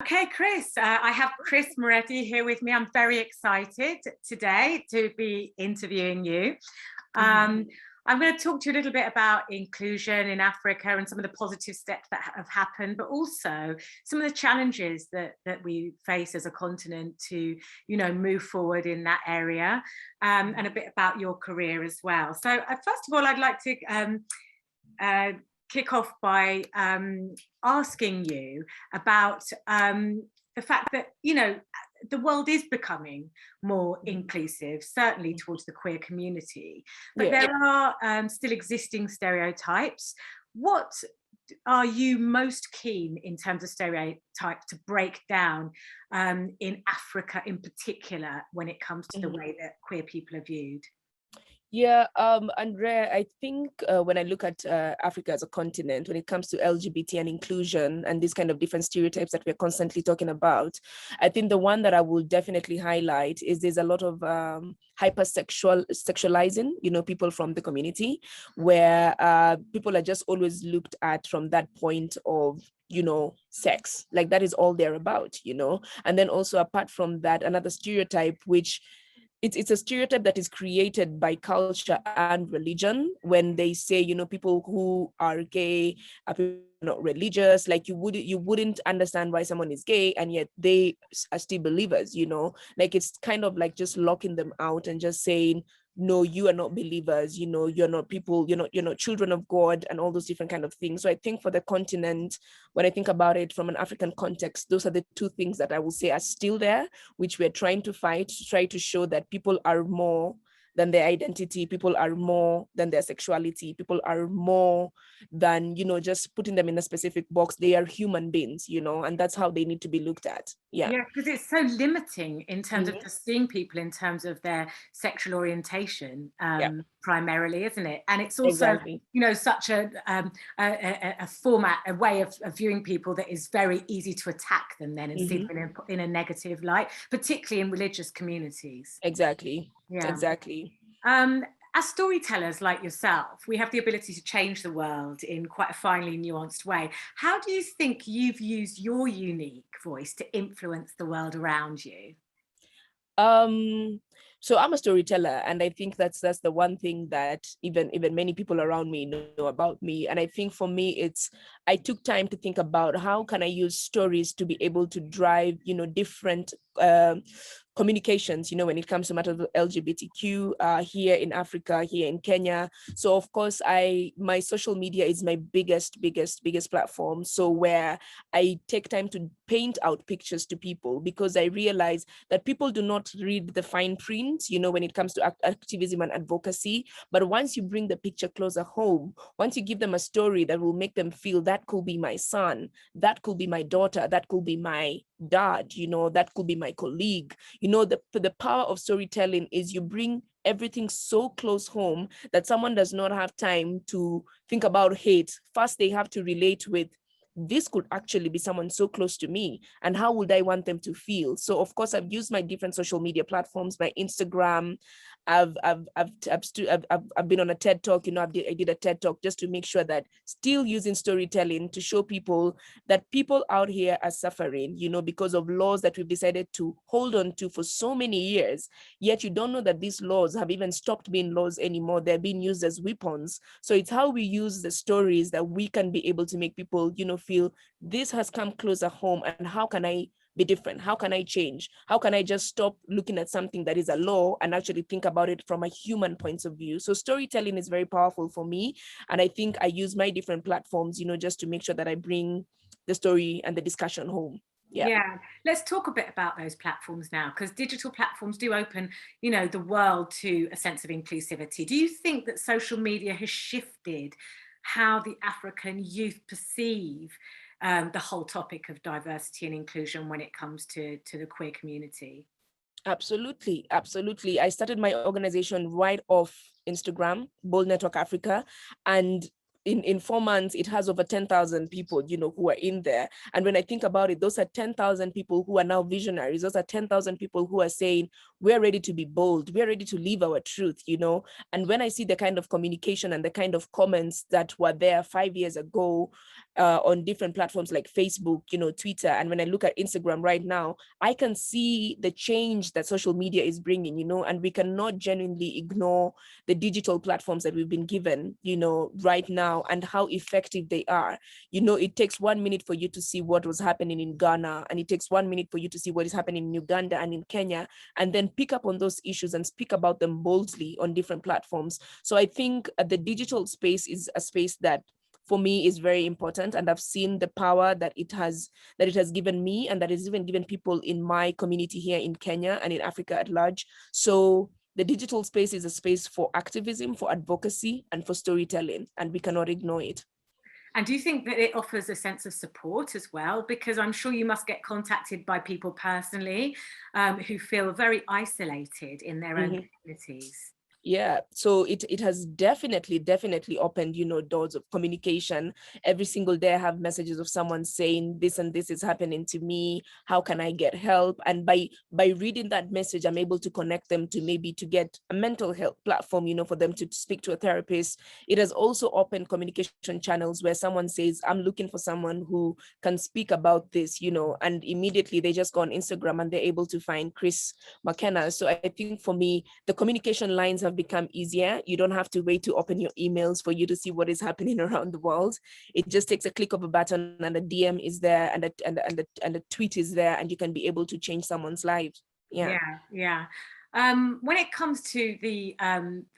Okay, Chris, I have Chris Moretti here with me. I'm very excited today to be interviewing you. I'm going to talk to you a little bit about inclusion in Africa and some of the positive steps that have happened, but also some of the challenges that we face as a continent to, move forward in that area, and a bit about your career as well. So first of all, I'd like to kick off by asking you about the fact that, the world is becoming more inclusive, certainly towards the queer community, but there are still existing stereotypes. What are you most keen in terms of stereotypes to break down in Africa in particular when it comes to the way that queer people are viewed? Yeah, Andrea, I think when I look at Africa as a continent, when it comes to LGBT and inclusion and these kind of different stereotypes that we're constantly talking about, I think the one that I will definitely highlight is there's a lot of sexualizing, people from the community, where people are just always looked at from that point of sex, like that is all they're about, and then also apart from that, another stereotype which it's a stereotype that is created by culture and religion when they say, people who are gay are not religious. Like you wouldn't understand why someone is gay and yet they are still believers, like it's kind of like just locking them out and just saying, no, you are not believers, you're not people, you're not children of God, and all those different kind of things. So I think for the continent, when I think about it from an African context, those are the two things that I will say are still there, which we're trying to fight, to try to show that people are more than their identity, people are more than their sexuality, people are more than, just putting them in a specific box. They are human beings, and that's how they need to be looked at. Yeah, because it's so limiting in terms of just seeing people in terms of their sexual orientation, primarily, isn't it? And it's also, such a format, a way of viewing people that is very easy to attack them then and see them in a negative light, particularly in religious communities. Exactly. As storytellers like yourself, we have the ability to change the world in quite a finely nuanced way. How do you think you've used your unique voice to influence the world around you? So I'm a storyteller, and I think that's the one thing that even many people around me know about me. And I think for me, I took time to think about how can I use stories to be able to drive, different communications, when it comes to matters of LGBTQ here in Africa, here in Kenya. So of course, my social media is my biggest platform. So where I take time to paint out pictures to people, because I realize that people do not read the fine print, when it comes to activism and advocacy. But once you bring the picture closer home, once you give them a story that will make them feel that could be my son, that could be my daughter, that could be my dad, that could be my colleague. The power of storytelling is you bring everything so close home that someone does not have time to think about hate. First, they have to relate with, this could actually be someone so close to me, and how would I want them to feel? So of course, I've used my different social media platforms, my Instagram. I've been on a TED Talk, I did a TED Talk just to make sure that still using storytelling to show people that people out here are suffering, because of laws that we've decided to hold on to for so many years, yet you don't know that these laws have even stopped being laws anymore. They're being used as weapons. So it's how we use the stories that we can be able to make people, feel this has come closer home, and how can I be different? How can I change? How can I just stop looking at something that is a law and actually think about it from a human point of view? So storytelling is very powerful for me. And I think I use my different platforms, just to make sure that I bring the story and the discussion home. Yeah, let's talk a bit about those platforms now, because digital platforms do open, the world to a sense of inclusivity. Do you think that social media has shifted how the African youth perceive the whole topic of diversity and inclusion when it comes to the queer community? Absolutely. I started my organization right off Instagram, Bold Network Africa, and in 4 months, it has over 10,000 people, who are in there. And when I think about it, those are 10,000 people who are now visionaries. Those are 10,000 people who are saying, we're ready to be bold. We're ready to live our truth, And when I see the kind of communication and the kind of comments that were there 5 years ago on different platforms like Facebook, Twitter, and when I look at Instagram right now, I can see the change that social media is bringing, and we cannot genuinely ignore the digital platforms that we've been given, right now, and how effective they are. It takes 1 minute for you to see what was happening in Ghana, and it takes 1 minute for you to see what is happening in Uganda and in Kenya, and then pick up on those issues and speak about them boldly on different platforms. So I think the digital space is a space that for me is very important, and I've seen the power that it has given me, and that it's even given people in my community here in Kenya and in Africa at large. So the digital space is a space for activism, for advocacy, and for storytelling, and we cannot ignore it. And do you think that it offers a sense of support as well? Because I'm sure you must get contacted by people personally who feel very isolated in their own communities. Yeah, so it has definitely opened, doors of communication. Every single day I have messages of someone saying this and this is happening to me. How can I get help? And by reading that message, I'm able to connect them to maybe to get a mental health platform, for them to speak to a therapist. It has also opened communication channels where someone says, I'm looking for someone who can speak about this, and immediately they just go on Instagram and they're able to find Chris Makena. So I think for me, the communication lines have become easier. You don't have to wait to open your emails for you to see what is happening around the world. It just takes a click of a button, and a DM is there, and a tweet is there, and you can be able to change someone's life. Yeah. When it comes to the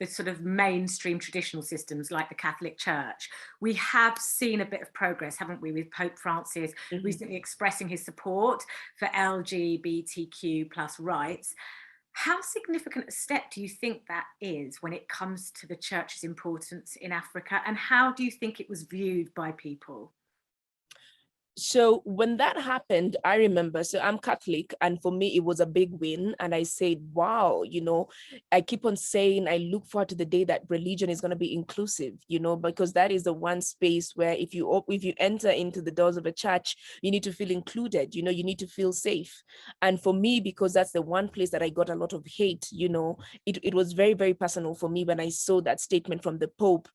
sort of mainstream traditional systems like the Catholic Church, we have seen a bit of progress, haven't we, with Pope Francis recently expressing his support for LGBTQ plus rights. How significant a step do you think that is when it comes to the church's importance in Africa? And how do you think it was viewed by people? So when that happened, I remember, so I'm Catholic, and for me, it was a big win. And I said, wow, I keep on saying, I look forward to the day that religion is going to be inclusive, because that is the one space where if you enter into the doors of a church, you need to feel included, you need to feel safe. And for me, because that's the one place that I got a lot of hate, it was very, very personal for me when I saw that statement from the Pope.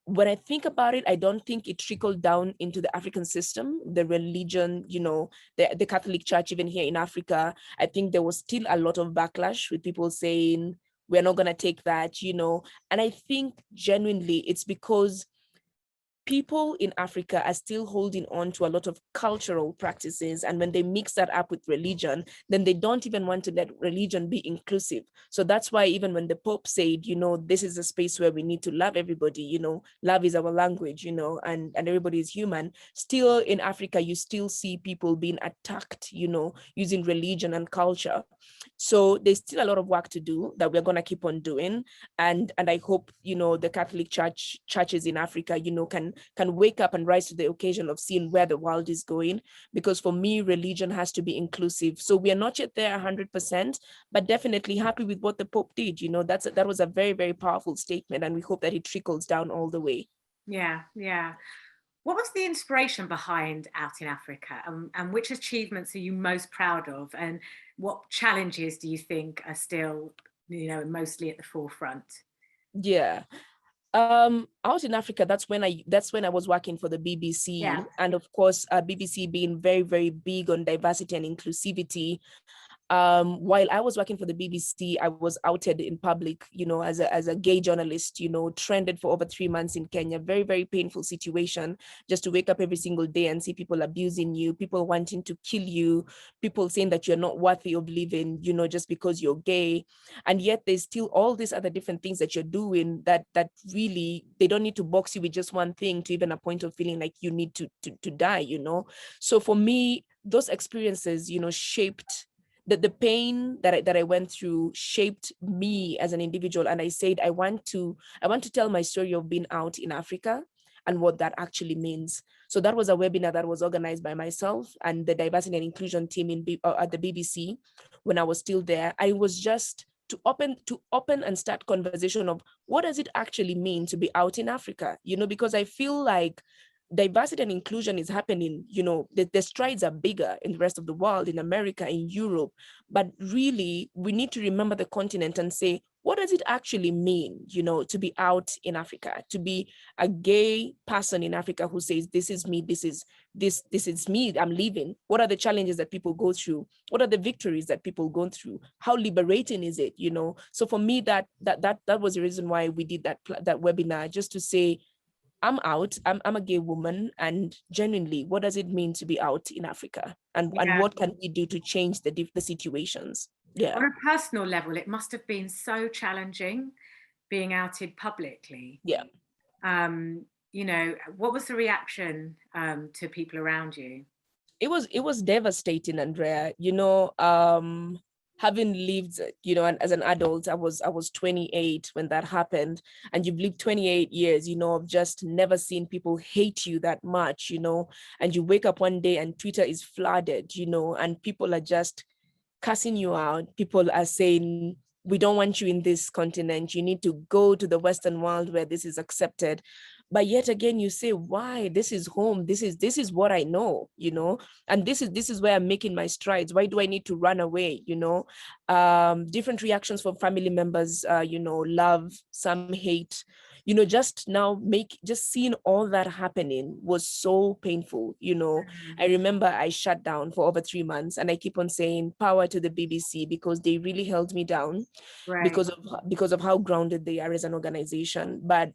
When I think about it, I don't think it trickled down into the African system, the religion, the Catholic Church, even here in Africa. I think there was still a lot of backlash with people saying, we're not going to take that, And I think genuinely it's because people in Africa are still holding on to a lot of cultural practices. And when they mix that up with religion, then they don't even want to let religion be inclusive. So that's why even when the Pope said, this is a space where we need to love everybody, love is our language, and everybody is human. Still in Africa, you still see people being attacked, using religion and culture. So there's still a lot of work to do that we're going to keep on doing. And I hope, the Catholic churches in Africa, can wake up and rise to the occasion of seeing where the world is going. Because for me, religion has to be inclusive. So we are not yet there 100%, but definitely happy with what the Pope did. That was a very, very powerful statement. And we hope that it trickles down all the way. Yeah. What was the inspiration behind Out in Africa, and which achievements are you most proud of? And what challenges do you think are still, mostly at the forefront? Yeah. Out in Africa, that's when I was working for the BBC. Yeah. And of course, BBC being very, very big on diversity and inclusivity. While I was working for the BBC, I was outed in public, as a gay journalist, trended for over 3 months in Kenya. Very, very painful situation, just to wake up every single day and see people abusing you, people wanting to kill you, people saying that you're not worthy of living, just because you're gay. And yet there's still all these other different things that you're doing that really, they don't need to box you with just one thing to even a point of feeling like you need to die, So for me, those experiences, shaped the pain that I went through, shaped me as an individual. And I said, I want to tell my story of being out in Africa and what that actually means. So that was a webinar that was organized by myself and the diversity and inclusion team at the BBC when I was still there. I was just open and start conversation of what does it actually mean to be out in Africa, because I feel like diversity and inclusion is happening, the strides are bigger in the rest of the world, in America, in Europe, but really we need to remember the continent and say, what does it actually mean, to be out in Africa, to be a gay person in Africa who says, this is me, this is me, I'm leaving. What are the challenges that people go through? What are the victories that people go through? How liberating is it, So for me, that was the reason why we did that webinar, just to say, I'm out, I'm a gay woman, and genuinely, what does it mean to be out in Africa? And what can we do to change the situations? Yeah. On a personal level, it must have been so challenging being outed publicly. Yeah. What was the reaction to people around you? It was devastating, Andrea. Having lived, and as an adult, I was 28 when that happened, and you've lived 28 years, of just never seen people hate you that much, and you wake up one day and Twitter is flooded, and people are just cussing you out. People are saying, we don't want you in this continent. You need to go to the Western world where this is accepted. But yet again, you say, why? This is home. This is what I know, and this is where I'm making my strides. Why do I need to run away? Different reactions from family members, love, some hate, just seeing all that happening was so painful. I remember I shut down for over 3 months, and I keep on saying power to the BBC, because they really held me down, Right. because of how grounded they are as an organization. But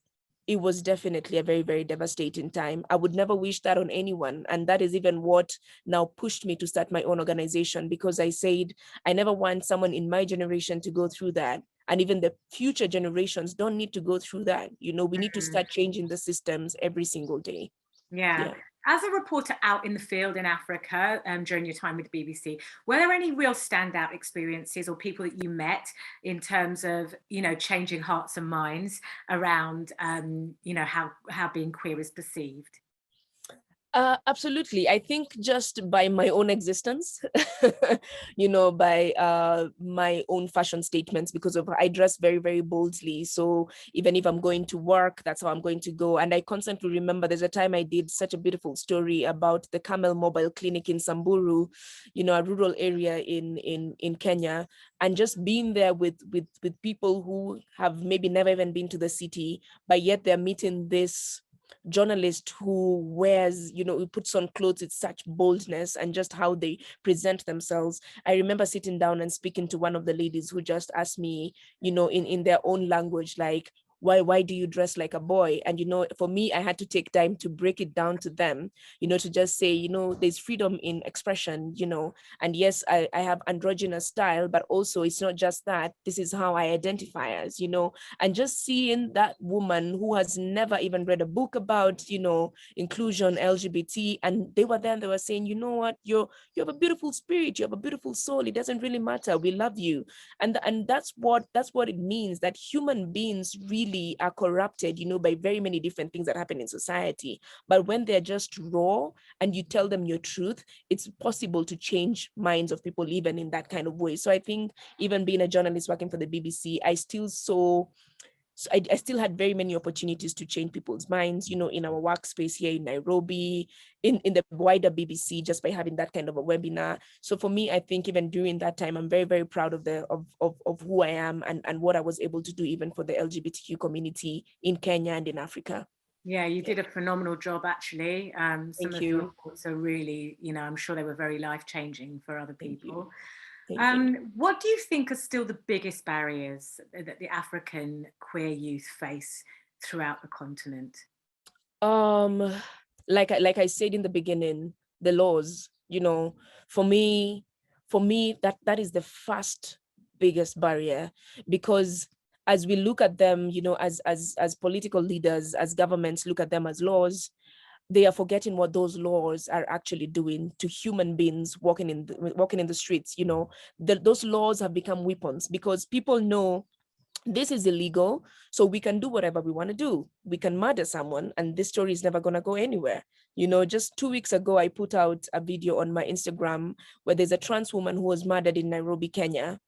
it was definitely a very, very devastating time. I would never wish that on anyone. And that is even what now pushed me to start my own organization, because I said, I never want someone in my generation to go through that. And even the future generations don't need to go through that. We need to start changing the systems every single day. Yeah. As a reporter out in the field in Africa during your time with the BBC, were there any real standout experiences or people that you met in terms of, changing hearts and minds around, how being queer is perceived? Absolutely. I think just by my own existence, by my own fashion statements, because of I dress very, very boldly. So even if I'm going to work, that's how I'm going to go. And I constantly remember there's a time I did such a beautiful story about the Camel Mobile Clinic in Samburu, a rural area in Kenya, and just being there with people who have maybe never even been to the city, but yet they're meeting this journalist who wears, who puts on clothes with such boldness, and just how they present themselves. I remember sitting down and speaking to one of the ladies who just asked me, in their own language, like, why do you dress like a boy? And for me, I had to take time to break it down to them, to just say, there's freedom in expression, and yes, I have androgynous style, but also it's not just that. This is how I identify as, and just seeing that woman who has never even read a book about, inclusion, LGBT, and they were there and they were saying, you know what, you have a beautiful spirit, you have a beautiful soul, it doesn't really matter, we love you. And that's what it means, that human beings really are corrupted, by very many different things that happen in society. But when they're just raw and you tell them your truth, it's possible to change minds of people even in that kind of way. So I think even being a journalist working for the BBC, I still had very many opportunities to change people's minds, in our workspace here in Nairobi, in the wider BBC, just by having that kind of a webinar. So for me, I think even during that time, I'm very, very proud of who I am and what I was able to do even for the LGBTQ community in Kenya and in Africa. Yeah, you did a phenomenal job, actually. Some of your reports are really, I'm sure they were very life-changing for other people. What do you think are still the biggest barriers that the African queer youth face throughout the continent? Like I said in the beginning, the laws, for me, that is the first biggest barrier, because as we look at them, as political leaders, as governments look at them as laws, they are forgetting what those laws are actually doing to human beings walking in the streets. Those laws have become weapons, because people know this is illegal, so we can do whatever we want to do. We can murder someone, and this story is never going to go anywhere. Just 2 weeks ago, I put out a video on my Instagram where there's a trans woman who was murdered in Nairobi, Kenya.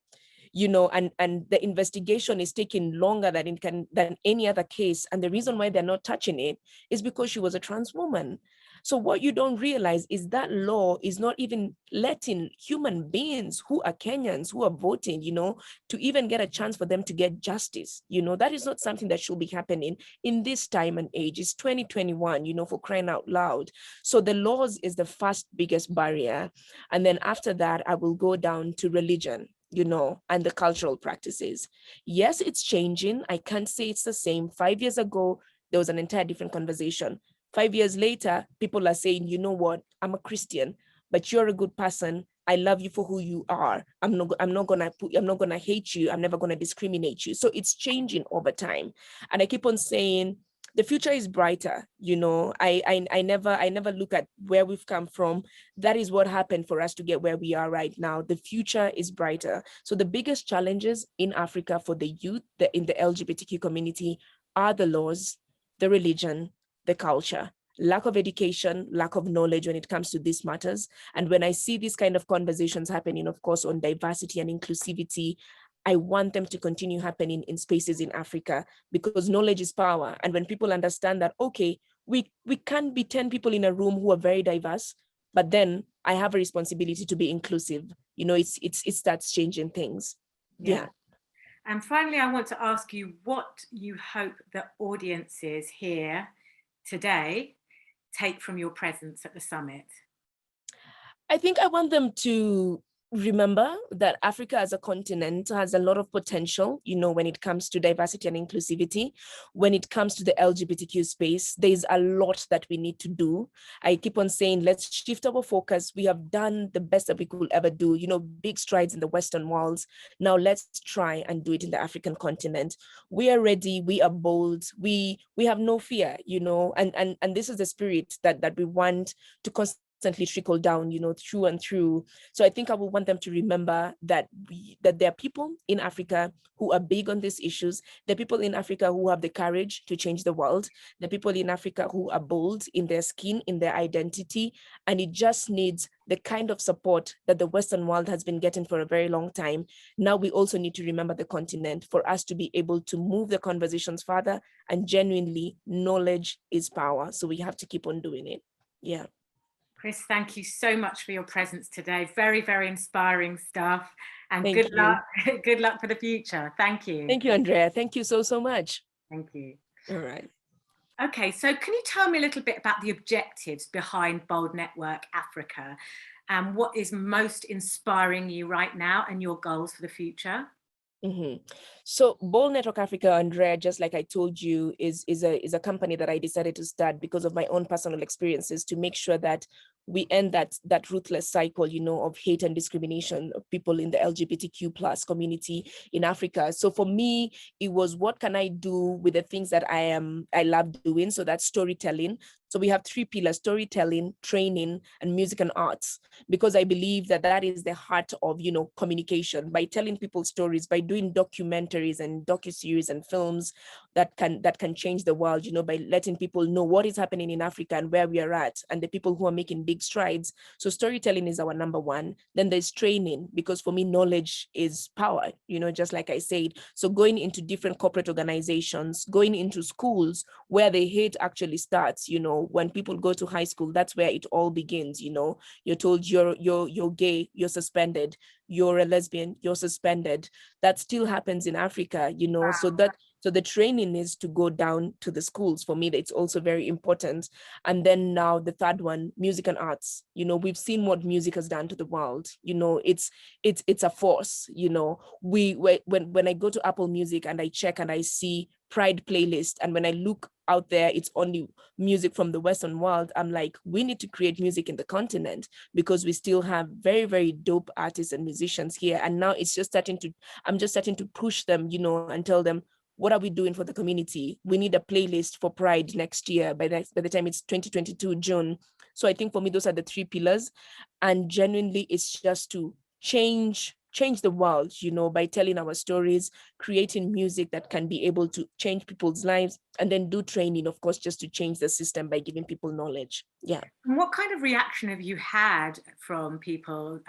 and the investigation is taking longer than any other case. And the reason why they're not touching it is because she was a trans woman. So what you don't realize is that law is not even letting human beings who are Kenyans, who are voting, to even get a chance for them to get justice. That is not something that should be happening in this time and age. It's 2021, for crying out loud. So the laws is the first biggest barrier. And then after that, I will go down to religion, and the cultural practices. Yes, it's changing. I can't say it's the same. 5 years ago, there was an entire different conversation. 5 years later, people are saying, you know what, I'm a Christian, but you're a good person. I love you for who you are. I'm not gonna hate you. I'm never gonna discriminate you. So it's changing over time. And I keep on saying, the future is brighter. I never look at where we've come from. That is what happened for us to get where we are right now. The future is brighter. So the biggest challenges in Africa for the youth, in the LGBTQ community, are the laws, the religion, the culture, lack of education, lack of knowledge when it comes to these matters. And when I see these kind of conversations happening, of course, on diversity and inclusivity, I want them to continue happening in spaces in Africa, because knowledge is power. And when people understand that, okay, we can't be 10 people in a room who are very diverse, but then I have a responsibility to be inclusive. It starts changing things. Yeah. And finally, I want to ask you what you hope the audiences here today take from your presence at the summit. I think I want them to remember that Africa as a continent has a lot of potential, when it comes to diversity and inclusivity. When it comes to the LGBTQ space, there's a lot that we need to do. I keep on saying, let's shift our focus. We have done the best that we could ever do, big strides in the Western worlds. Now let's try and do it in the African continent. We are ready. We are bold. We have no fear, and this is the spirit that we want to constantly trickle down, through and through. So I think I would want them to remember that there are people in Africa who are big on these issues. There are people in Africa who have the courage to change the world. There are people in Africa who are bold in their skin, in their identity, and it just needs the kind of support that the Western world has been getting for a very long time. Now we also need to remember the continent for us to be able to move the conversations further, and genuinely, knowledge is power. So we have to keep on doing it. Yeah. Chris, thank you so much for your presence today. Very, very inspiring stuff. And Thank good you. luck. Good luck for the future. Thank you. Thank you, Andrea. Thank you so much. Thank you. All right. Okay, so can you tell me a little bit about the objectives behind Bold Network Africa, and what is most inspiring you right now and your goals for the future? Mm-hmm. So Bold Network Africa, Andrea, just like I told you, is a company that I decided to start because of my own personal experiences, to make sure that we end that ruthless cycle, of hate and discrimination of people in the LGBTQ plus community in Africa. So for me, it was, what can I do with the things that I love doing? So that's storytelling. So we have 3 pillars: storytelling, training, and music and arts, because I believe that is the heart of, communication. By telling people stories, by doing documentaries and docuseries and films that can change the world, by letting people know what is happening in Africa and where we are at, and the people who are making big strides. So storytelling is our number one. Then there's training, because for me, knowledge is power, just like I said. So going into different corporate organizations, going into schools where the hate actually starts, when people go to high school, that's where it all begins. You're told you're gay, you're suspended. You're a lesbian, you're suspended. That still happens in Africa, Wow. So the training is to go down to the schools. For me, that's also very important. And then now the third one, music and arts. We've seen what music has done to the world. It's a force. When I go to Apple Music and I check and I see Pride playlist, and when I look out there, it's only music from the Western world. I'm like, we need to create music in the continent, because we still have very, very dope artists and musicians here. And now I'm just starting to push them, and tell them, what are we doing for the community? We need a playlist for Pride next year by the time it's 2022 June. So I think for me, those are the 3 pillars. And genuinely, it's just to change the world, by telling our stories, creating music that can be able to change people's lives, and then do training, of course, just to change the system by giving people knowledge. Yeah. And what kind of reaction have you had from people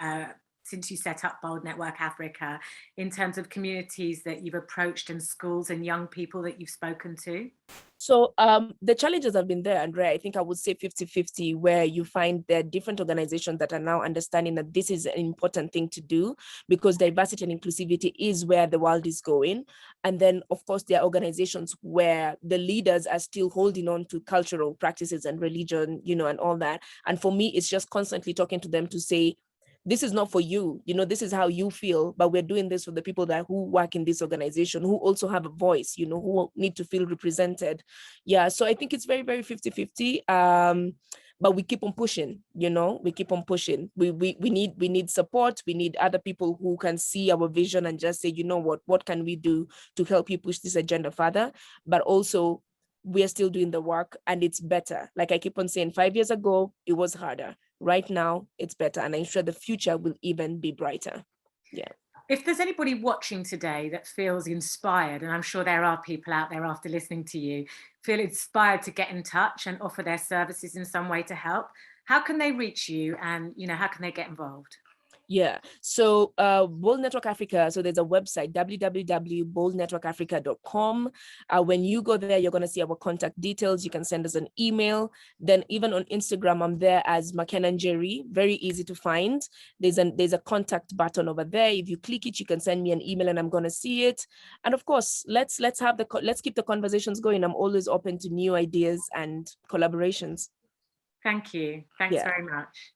since you set up Bold Network Africa, in terms of communities that you've approached and schools and young people that you've spoken to? So the challenges have been there, Andrea. I think I would say 50-50, where you find there are different organizations that are now understanding that this is an important thing to do, because diversity and inclusivity is where the world is going. And then, of course, there are organizations where the leaders are still holding on to cultural practices and religion, you know, and all that. And for me, it's just constantly talking to them to say, this is not for you, you know, this is how you feel, but we're doing this for the people that who work in this organization, who also have a voice, you know, who need to feel represented. Yeah, so I think it's very, very 50-50. But we keep on pushing, you know, we keep on pushing. We need support. We need other people who can see our vision and just say, you know what can we do to help you push this agenda further? But also, we are still doing the work, and it's better. Like I keep on saying, 5 years ago, it was harder. Right now, it's better. And I'm sure the future will even be brighter. Yeah. If there's anybody watching today that feels inspired, and I'm sure there are people out there after listening to you, feel inspired to get in touch and offer their services in some way to help, how can they reach you, and, you know, how can they get involved? Yeah, so Bold Network Africa, so there's a website, www.boldnetworkafrica.com. When you go there, you're going to see our contact details. You can send us an email. Then even on Instagram, I'm there as Makena Jerry, very easy to find. There's a contact button over there. If you click it, you can send me an email and I'm going to see it. And of course, let's keep the conversations going. I'm always open to new ideas and collaborations. Thank you. Thanks very much.